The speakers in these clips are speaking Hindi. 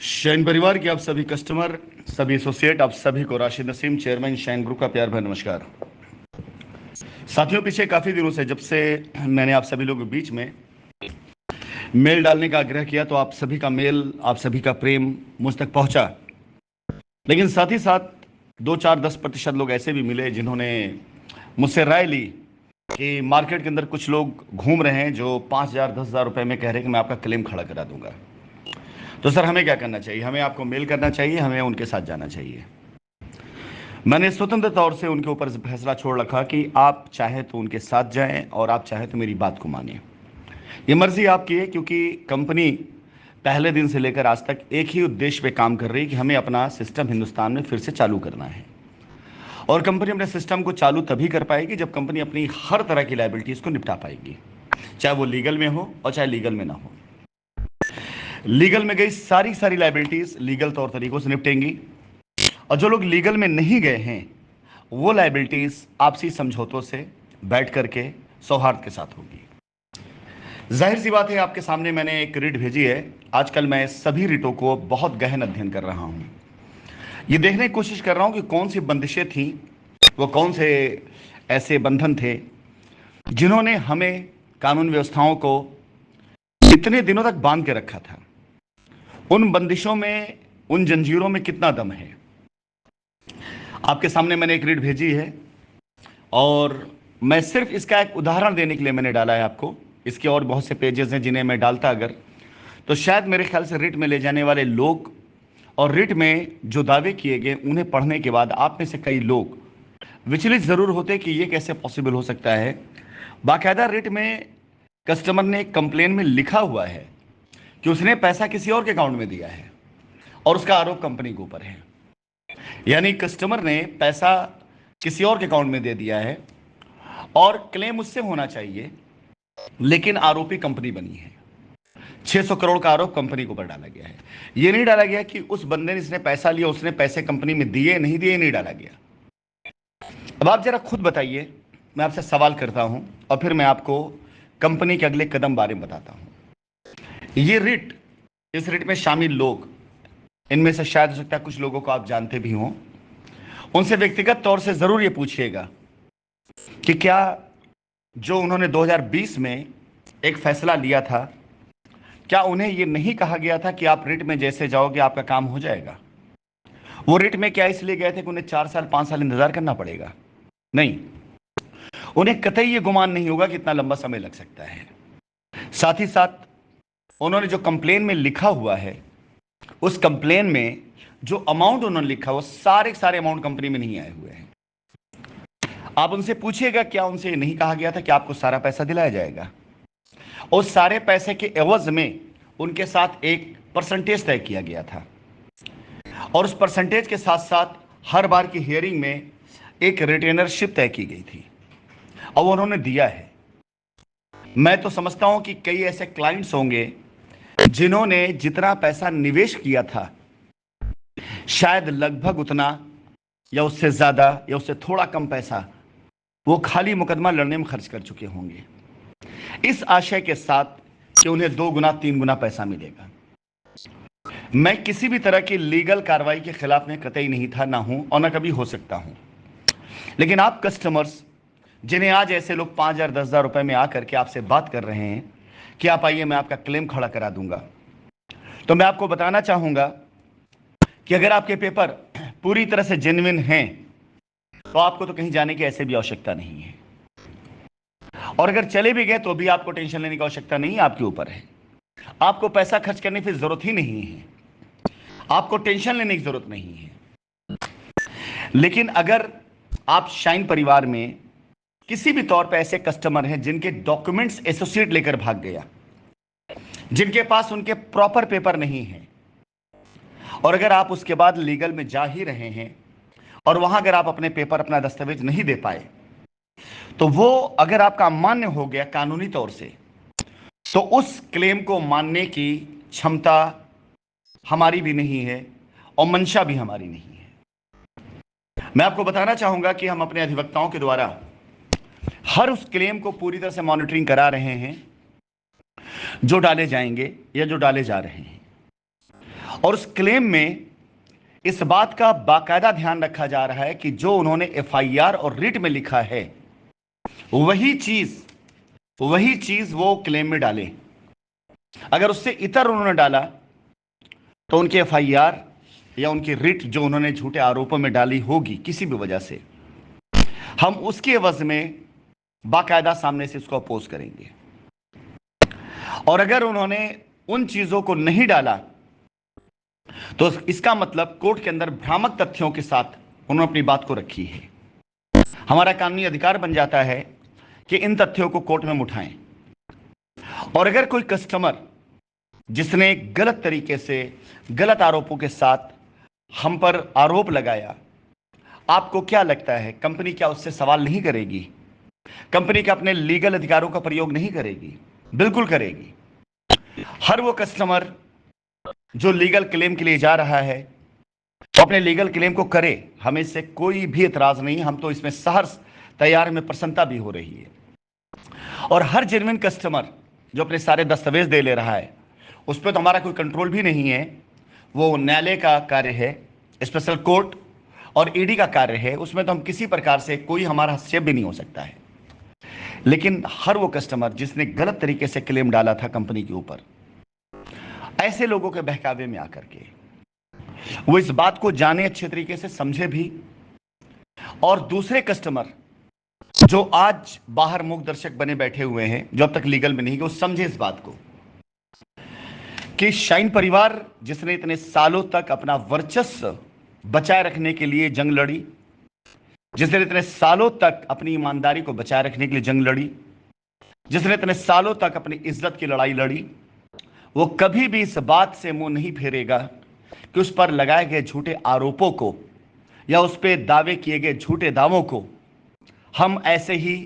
शाइन परिवार के आप सभी कस्टमर, सभी एसोसिएट, आप सभी को Rashid Naseem, chairman shine group का प्यार भरा नमस्कार। साथियों, पीछे काफ़ी दिनों से जब से मैंने आप सभी लोगों के बीच में मेल डालने का आग्रह किया, तो आप सभी का मेल, आप सभी का प्रेम मुझ तक पहुंचा। लेकिन साथ ही साथ 2-4-10% लोग ऐसे भी मिले जिन्होंने मुझसे राय ली कि मार्केट के अंदर कुछ लोग घूम रहे हैं जो 5,000-10,000 रुपए में कह रहे हैं कि मैं आपका क्लेम खड़ा करा दूंगा। तो सर, हमें क्या करना चाहिए? हमें आपको मेल करना चाहिए, हमें उनके साथ जाना चाहिए? मैंने स्वतंत्र तौर से उनके ऊपर फैसला छोड़ रखा कि आप चाहे तो उनके साथ जाएं और आप चाहे तो मेरी बात को मानें। ये मर्जी आपकी है, क्योंकि कंपनी पहले दिन से लेकर आज तक एक ही उद्देश्य पे काम कर रही है कि हमें अपना सिस्टम हिंदुस्तान में फिर से चालू करना है। और कंपनी अपने सिस्टम को चालू तभी कर पाएगी जब कंपनी अपनी हर तरह की लायबिलिटीज को निपटा पाएगी, चाहे वो लीगल में हो और चाहे लीगल में ना हो। लीगल में गई सारी सारी लायबिलिटीज लीगल तौर तरीकों से निपटेंगी, और जो लोग लीगल में नहीं गए हैं वो लायबिलिटीज आपसी समझौतों से बैठ करके सौहार्द के साथ होगी। जाहिर सी बात है, आपके सामने मैंने एक रिट भेजी है। आजकल मैं सभी रिटों को बहुत गहन अध्ययन कर रहा हूं। ये देखने की कोशिश कर रहा हूं कि कौन सी बंदिशें थी, वो कौन से ऐसे बंधन थे जिन्होंने हमें, कानून व्यवस्थाओं को इतने दिनों तक बांध के रखा था। उन बंदिशों में, उन जंजीरों में कितना दम है। आपके सामने मैंने एक रिट भेजी है और मैं सिर्फ इसका एक उदाहरण देने के लिए मैंने डाला है आपको। इसके और बहुत से पेजेस हैं जिन्हें मैं डालता अगर, तो शायद मेरे ख्याल से रिट में ले जाने वाले लोग और रिट में जो दावे किए गए उन्हें पढ़ने के बाद आप में से कई लोग विचलित ज़रूर होते कि ये कैसे पॉसिबल हो सकता है। बाकायदा रिट में कस्टमर ने एक कंप्लेन में लिखा हुआ है कि उसने पैसा किसी और के अकाउंट में दिया है और उसका आरोप कंपनी के ऊपर है। यानी कस्टमर ने पैसा किसी और के अकाउंट में दे दिया है और क्लेम उससे होना चाहिए, लेकिन आरोपी कंपनी बनी है। 600 करोड़ का आरोप कंपनी के ऊपर डाला गया है। यह नहीं डाला गया कि उस बंदे ने, जिसने पैसा लिया, उसने पैसे कंपनी में दिए नहीं दिए, नहीं डाला गया। अब आप जरा खुद बताइए, मैं आपसे सवाल करता हूं और फिर मैं आपको कंपनी के अगले कदम बारे में बताता हूं। ये रिट, इस रिट में शामिल लोग, इनमें से शायद हो सकता है कुछ लोगों को आप जानते भी हों। उनसे व्यक्तिगत तौर से जरूर ये पूछिएगा कि क्या जो उन्होंने 2020 में एक फैसला लिया था, क्या उन्हें यह नहीं कहा गया था कि आप रिट में जैसे जाओगे आपका काम हो जाएगा? वो रिट में क्या इसलिए गए थे कि उन्हें 4 साल 5 साल इंतजार करना पड़ेगा? नहीं, उन्हें कतई ये गुमान नहीं होगा कि इतना लंबा समय लग सकता है। साथ ही साथ उन्होंने जो कंप्लेन में लिखा हुआ है, उस कंप्लेन में जो अमाउंट उन्होंने लिखा, वो सारे सारे अमाउंट कंपनी में नहीं आए हुए हैं। आप उनसे पूछिएगा, क्या उनसे ये नहीं कहा गया था कि आपको सारा पैसा दिलाया जाएगा? उस सारे पैसे के एवज में उनके साथ एक परसेंटेज तय किया गया था, और उस परसेंटेज के साथ साथ हर बार की हियरिंग में एक रिटेनरशिप तय की गई थी, और वो उन्होंने दिया है। मैं तो समझता हूं कि कई ऐसे क्लाइंट्स होंगे जिन्होंने जितना पैसा निवेश किया था, शायद लगभग उतना या उससे ज्यादा या उससे थोड़ा कम पैसा वो खाली मुकदमा लड़ने में खर्च कर चुके होंगे, इस आशय के साथ कि उन्हें 2 गुना 3 गुना पैसा मिलेगा। मैं किसी भी तरह की लीगल कार्रवाई के खिलाफ में कतई नहीं था, ना हूं और ना कभी हो सकता हूं। लेकिन आप कस्टमर्स, जिन्हें आज ऐसे लोग 5,000 10,000 रुपए में आकर के आपसे बात कर रहे हैं कि आप आइए मैं आपका क्लेम खड़ा करा दूंगा, तो मैं आपको बताना चाहूंगा कि अगर आपके पेपर पूरी तरह से जेन्युइन हैं तो आपको तो कहीं जाने की ऐसे भी आवश्यकता नहीं है, और अगर चले भी गए तो भी आपको टेंशन लेने की आवश्यकता नहीं है। आपके ऊपर है, आपको पैसा खर्च करने की जरूरत ही नहीं है, आपको टेंशन लेने की जरूरत नहीं है। लेकिन अगर आप शाइन परिवार में किसी भी तौर पर ऐसे कस्टमर हैं जिनके डॉक्यूमेंट्स एसोसिएट लेकर भाग गया, जिनके पास उनके प्रॉपर पेपर नहीं है, और अगर आप उसके बाद लीगल में जा ही रहे हैं और वहां अगर आप अपने पेपर, अपना दस्तावेज नहीं दे पाए, तो वो अगर आपका अमान्य हो गया कानूनी तौर से, तो उस क्लेम को मानने की क्षमता हमारी भी नहीं है और मंशा भी हमारी नहीं है। मैं आपको बताना चाहूंगा कि हम अपने अधिवक्ताओं के द्वारा हर उस क्लेम को पूरी तरह से मॉनिटरिंग करा रहे हैं जो डाले जाएंगे या जो डाले जा रहे हैं, और उस क्लेम में इस बात का बाकायदा ध्यान रखा जा रहा है कि जो उन्होंने एफआईआर और रिट में लिखा है वही चीज वो क्लेम में डालें। अगर उससे इतर उन्होंने डाला तो उनके एफआईआर या उनकी रिट जो उन्होंने झूठे आरोपों में डाली होगी किसी भी वजह से, हम उसके एवज में बाकायदा सामने से इसको अपोज करेंगे। और अगर उन्होंने उन चीजों को नहीं डाला तो इसका मतलब कोर्ट के अंदर भ्रामक तथ्यों के साथ उन्होंने अपनी बात को रखी है। हमारा कानूनी अधिकार बन जाता है कि इन तथ्यों को कोर्ट में उठाएं। और अगर कोई कस्टमर जिसने गलत तरीके से गलत आरोपों के साथ हम पर आरोप लगाया, आपको क्या लगता है कंपनी क्या उससे सवाल नहीं करेगी? कंपनी क्या अपने लीगल अधिकारों का प्रयोग नहीं करेगी? बिल्कुल करेगी। हर वो कस्टमर जो लीगल क्लेम के लिए जा रहा है तो अपने लीगल क्लेम को करे, हमें इससे कोई भी एतराज नहीं। हम तो इसमें सहर्ष तैयार, में प्रसन्नता भी हो रही है। और हर जेन्युइन कस्टमर जो अपने सारे दस्तावेज दे ले रहा है उस पर तो हमारा कोई कंट्रोल भी नहीं है। वो न्यायालय का कार्य है, स्पेशल कोर्ट और ईडी का कार्य है, उसमें तो हम किसी प्रकार से कोई हमारा हस्तक्षेप भी नहीं हो सकता है। लेकिन हर वो कस्टमर जिसने गलत तरीके से क्लेम डाला था कंपनी के ऊपर, ऐसे लोगों के बहकावे में आकर के वो इस बात को जाने, अच्छे तरीके से समझे भी, और दूसरे कस्टमर जो आज बाहर मूक दर्शक बने बैठे हुए हैं, जो अब तक लीगल में नहीं गए, वो समझे इस बात को कि शाइन परिवार जिसने इतने सालों तक अपना वर्चस्व बचाए रखने के लिए जंग लड़ी, जिसने इतने सालों तक अपनी ईमानदारी को बचाए रखने के लिए जंग लड़ी, जिसने इतने सालों तक अपनी इज्जत की लड़ाई लड़ी, वो कभी भी इस बात से मुंह नहीं फेरेगा कि उस पर लगाए गए झूठे आरोपों को या उस पर दावे किए गए झूठे दावों को हम ऐसे ही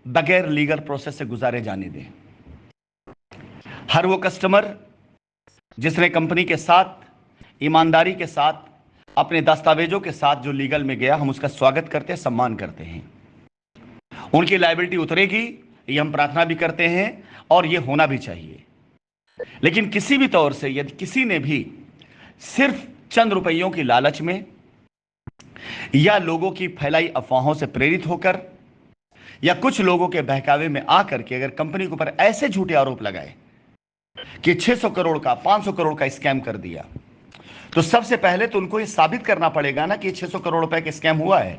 बगैर लीगल प्रोसेस से गुजारे जाने दें। हर वो कस्टमर जिसने कंपनी के साथ ईमानदारी के साथ अपने दस्तावेजों के साथ जो लीगल में गया, हम उसका स्वागत करते हैं, सम्मान करते हैं। उनकी लायबिलिटी उतरेगी, ये हम प्रार्थना भी करते हैं और ये होना भी चाहिए। लेकिन किसी भी तौर से यदि किसी ने भी सिर्फ चंद रुपयों की लालच में या लोगों की फैलाई अफवाहों से प्रेरित होकर या कुछ लोगों के बहकावे में आकर के अगर कंपनी के ऊपर ऐसे झूठे आरोप लगाए कि 600 करोड़ का 500 करोड़ का स्कैम कर दिया, तो सबसे पहले तो उनको ये साबित करना पड़ेगा ना कि 600 करोड़ रुपए का स्कैम हुआ है,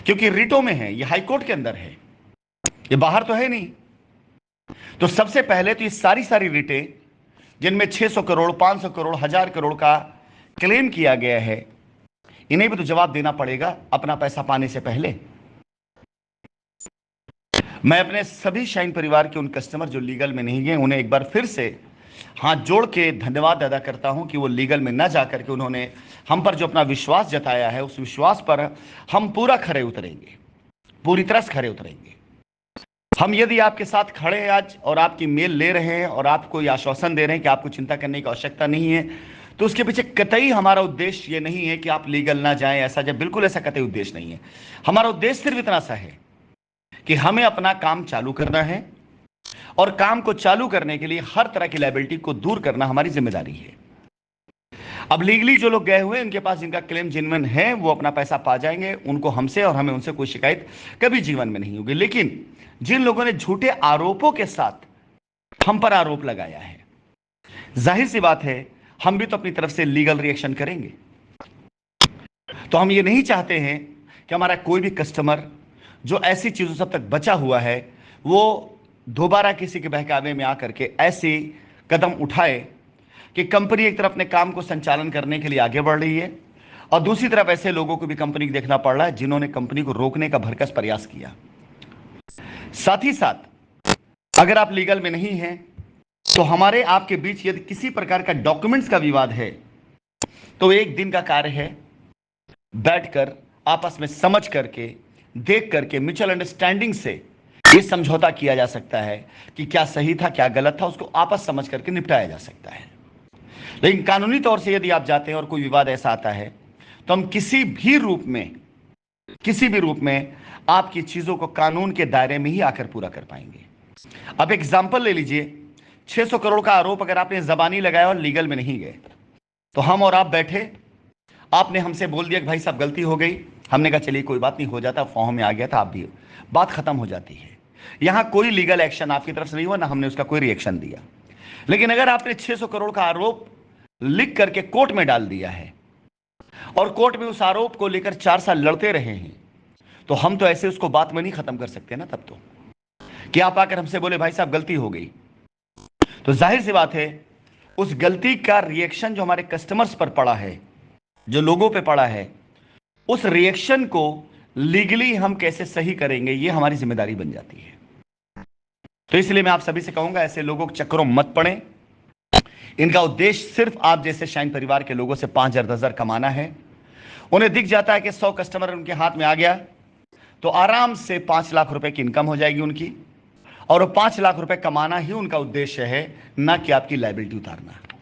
क्योंकि रिटों में है, ये हाई कोर्ट के अंदर है, ये बाहर तो है नहीं। तो सबसे पहले तो ये सारी रिटें जिनमें 600 करोड़ 500 करोड़ 1000 करोड़ का क्लेम किया गया है, इन्हें भी तो जवाब देना पड़ेगा अपना पैसा पाने से पहले। मैं अपने सभी शाइन परिवार के उन कस्टमर जो लीगल में नहीं गए, उन्हें एक बार फिर से हाथ जोड़ के धन्यवाद अदा करता हूं कि वो लीगल में न जाकर के उन्होंने हम पर जो अपना विश्वास जताया है, उस विश्वास पर हम पूरा खरे उतरेंगे, पूरी तरह से खरे उतरेंगे। हम यदि आपके साथ खड़े हैं आज और आपकी मेल ले रहे हैं और आपको ये आश्वासन दे रहे हैं कि आपको चिंता करने की आवश्यकता नहीं है, तो उसके पीछे कतई हमारा उद्देश्य ये नहीं है कि आप लीगल ना जाएं, ऐसा जब बिल्कुल ऐसा कतई उद्देश्य नहीं है। हमारा उद्देश्य सिर्फ इतना सा है कि हमें अपना काम चालू करना है और काम को चालू करने के लिए हर तरह की लायबिलिटी को दूर करना हमारी जिम्मेदारी है। अब लीगली जो लोग गए हुए हैं, उनके पास जिनका क्लेम जेन्युइन है, वो अपना पैसा पा जाएंगे, उनको हमसे और हमें उनसे कोई शिकायत कभी जीवन में नहीं होगी। लेकिन जिन लोगों ने झूठे आरोपों के साथ हम पर आरोप लगाया है, जाहिर सी बात है हम भी तो अपनी तरफ से लीगल रिएक्शन करेंगे। तो हम ये नहीं चाहते हैं कि हमारा कोई भी कस्टमर जो ऐसी चीजों से अब तक बचा हुआ है वो दोबारा किसी के बहकावे में आकर के ऐसे कदम उठाए कि कंपनी एक तरफ अपने काम को संचालन करने के लिए आगे बढ़ रही है और दूसरी तरफ ऐसे लोगों को भी कंपनी को देखना पड़ रहा है जिन्होंने कंपनी को रोकने का भरकस प्रयास किया। साथ ही साथ अगर आप लीगल में नहीं हैं तो हमारे आपके बीच यदि किसी प्रकार का डॉक्यूमेंट्स का विवाद है तो एक दिन का कार्य है, बैठकर आपस में समझ करके, देख करके, म्यूचुअल अंडरस्टैंडिंग से ये समझौता किया जा सकता है कि क्या सही था क्या गलत था, उसको आपस समझ करके निपटाया जा सकता है। लेकिन कानूनी तौर से यदि आप जाते हैं और कोई विवाद ऐसा आता है तो हम किसी भी रूप में आपकी चीजों को कानून के दायरे में ही आकर पूरा कर पाएंगे। अब एग्जाम्पल ले लीजिए, 600 करोड़ का आरोप अगर आपने जबानी लगाया और लीगल में नहीं गए, तो हम और आप बैठे, आपने हमसे बोल दिया कि भाई साहब गलती हो गई, हमने कहा चलिए कोई बात नहीं, हो जाता, फॉर्म में आ गया था, आप भी, बात खत्म हो जाती है। यहां कोई लीगल एक्शन आपकी तरफ से नहीं हुआ, ना हमने उसका कोई रिएक्शन दिया। लेकिन अगर आपने 600 करोड़ का आरोप लिख करके कोर्ट में डाल दिया है और कोर्ट में उस आरोप को लेकर 4 साल लड़ते रहे हैं, तो हम तो ऐसे उसको बात में नहीं खत्म कर सकते ना। तब तो कि आप आकर हमसे बोले भाई साहब गलती हो गई, तो जाहिर सी बात है उस गलती का रिएक्शन जो हमारे कस्टमर्स पर पड़ा है, जो लोगों पे पड़ा है, उस रिएक्शन को लीगली हम कैसे सही करेंगे, ये हमारी जिम्मेदारी बन जाती है। तो इसलिए मैं आप सभी से कहूंगा ऐसे लोगों के चक्करों में मत पड़े। इनका उद्देश्य सिर्फ आप जैसे शाइन परिवार के लोगों से 5,000 10,000 कमाना है। उन्हें दिख जाता है कि 100 कस्टमर उनके हाथ में आ गया तो आराम से 5 लाख रुपए की इनकम हो जाएगी उनकी, और वो 5 लाख रुपए कमाना ही उनका उद्देश्य है, ना कि आपकी लायबिलिटी उतारना।